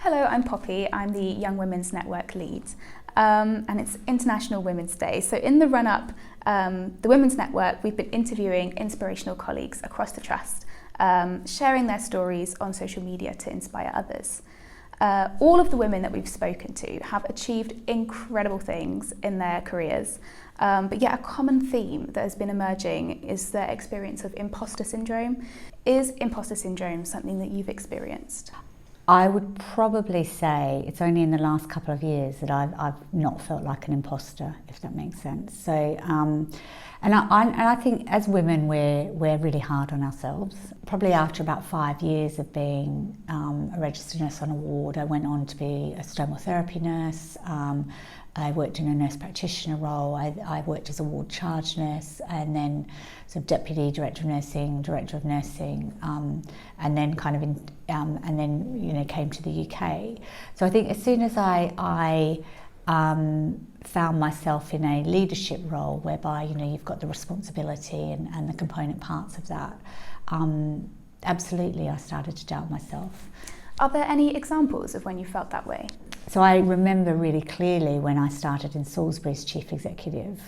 Hello, I'm Poppy. I'm the Young Women's Network lead, and it's International Women's Day. So in the run-up, the Women's Network, we've been interviewing inspirational colleagues across the Trust, sharing their stories on social media to inspire others. All of the women that we've spoken to have achieved incredible things in their careers, but yet a common theme that has been emerging is their experience of imposter syndrome. Is imposter syndrome something that you've experienced? I would probably say it's only in the last couple of years that I've not felt like an imposter, if that makes sense. So, and I think as women we're really hard on ourselves. Probably after about 5 years of being a registered nurse on a ward, I went on to be a stomal therapy nurse. I worked in a nurse practitioner role. I worked as a ward charge nurse, and then sort of deputy director of nursing, and then and then came to the UK. So I think as soon as I found myself in a leadership role whereby you've got the responsibility and the component parts of that, absolutely I started to doubt myself. Are there any examples of when you felt that way? So I remember really clearly when I started in Salisbury as chief executive.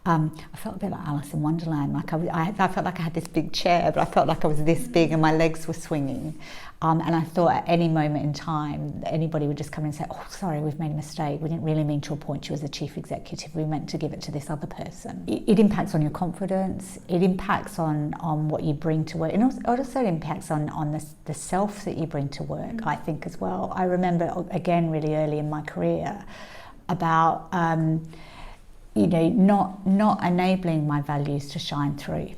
I felt a bit like Alice in Wonderland. Like I felt like I had this big chair, but I felt like I was this big and my legs were swinging. And I thought at any moment in time, anybody would just come in and say, "Oh, sorry, we've made a mistake. We didn't really mean to appoint you as a chief executive. We meant to give it to this other person." It impacts on your confidence. It impacts on what you bring to work. And it also impacts on the self that you bring to work, I think, as well. I remember, again, really early in my career, about not enabling my values to shine through,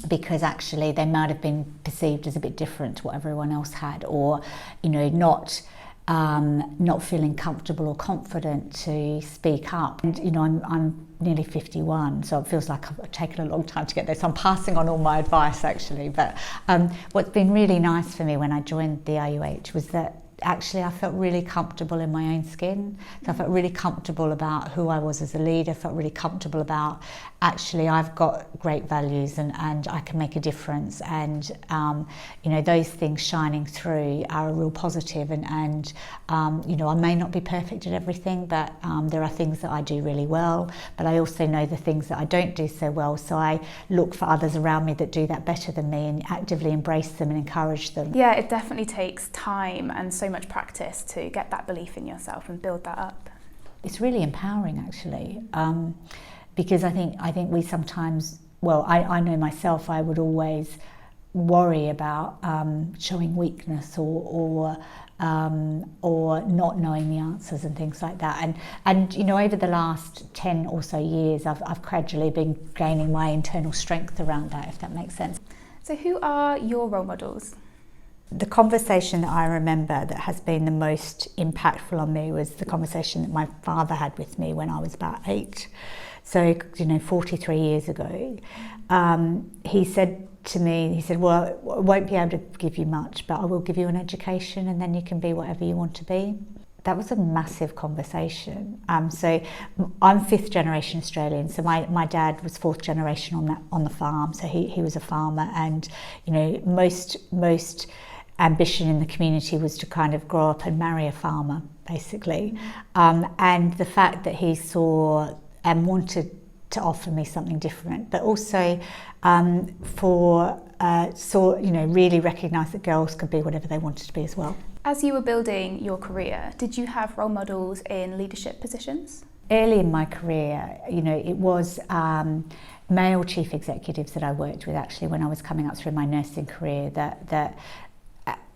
because actually they might have been perceived as a bit different to what everyone else had, or not feeling comfortable or confident to speak up. And I'm nearly 51, so it feels like I've taken a long time to get there, so I'm passing on all my advice actually. But what's been really nice for me when I joined the RUH was that actually I felt really comfortable in my own skin. So I felt really comfortable about who I was as a leader, felt really comfortable about actually I've got great values and I can make a difference, and those things shining through are a real positive, and I may not be perfect at everything, but there are things that I do really well, but I also know the things that I don't do so well, so I look for others around me that do that better than me and actively embrace them and encourage them. Yeah, it definitely takes time and so much practice to get that belief in yourself and build that up. It's really empowering actually, because I think we sometimes, I know myself, I would always worry about showing weakness or not knowing the answers and things like that, and over the last 10 or so years I've gradually been gaining my internal strength around that, if that makes sense. So who are your role models? The conversation that I remember that has been the most impactful on me was the conversation that my father had with me when I was about 8. So, 43 years ago. He said to me, "Well, I won't be able to give you much, but I will give you an education, and then you can be whatever you want to be." That was a massive conversation. So I'm 5th generation Australian. So my dad was 4th generation on the farm. So he was a farmer, and most ambition in the community was to kind of grow up and marry a farmer, basically. And the fact that he saw and wanted to offer me something different, but also really recognised that girls could be whatever they wanted to be as well. As you were building your career, did you have role models in leadership positions? Early in my career, it was male chief executives that I worked with actually when I was coming up through my nursing career that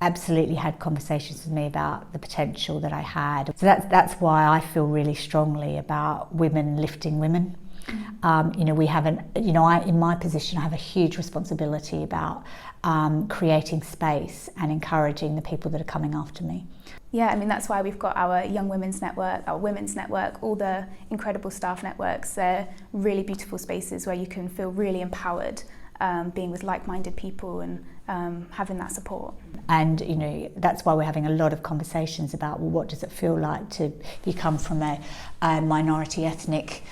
absolutely had conversations with me about the potential that I had. So that's why I feel really strongly about women lifting women. We have in my position, I have a huge responsibility about creating space and encouraging the people that are coming after me. Yeah, that's why we've got our Young Women's Network, our Women's Network, all the incredible staff networks. They're really beautiful spaces where you can feel really empowered, being with like-minded people and having that support. And that's why we're having a lot of conversations about, well, what does it feel like to, if you come from a minority ethnic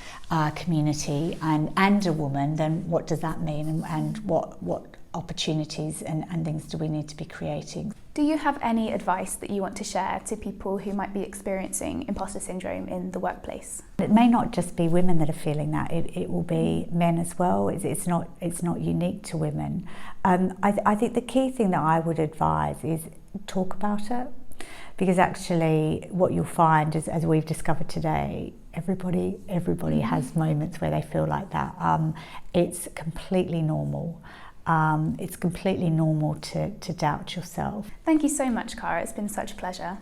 community and a woman, then what does that mean, and what opportunities and things do we need to be creating? Do you have any advice that you want to share to people who might be experiencing imposter syndrome in the workplace? It may not just be women that are feeling that, it will be men as well. It's not unique to women. I think the key thing that I would advise is talk about it, because actually what you'll find is, as we've discovered today, everybody has moments where they feel like that. It's completely normal. It's completely normal to doubt yourself. Thank you so much, Cara. It's been such a pleasure.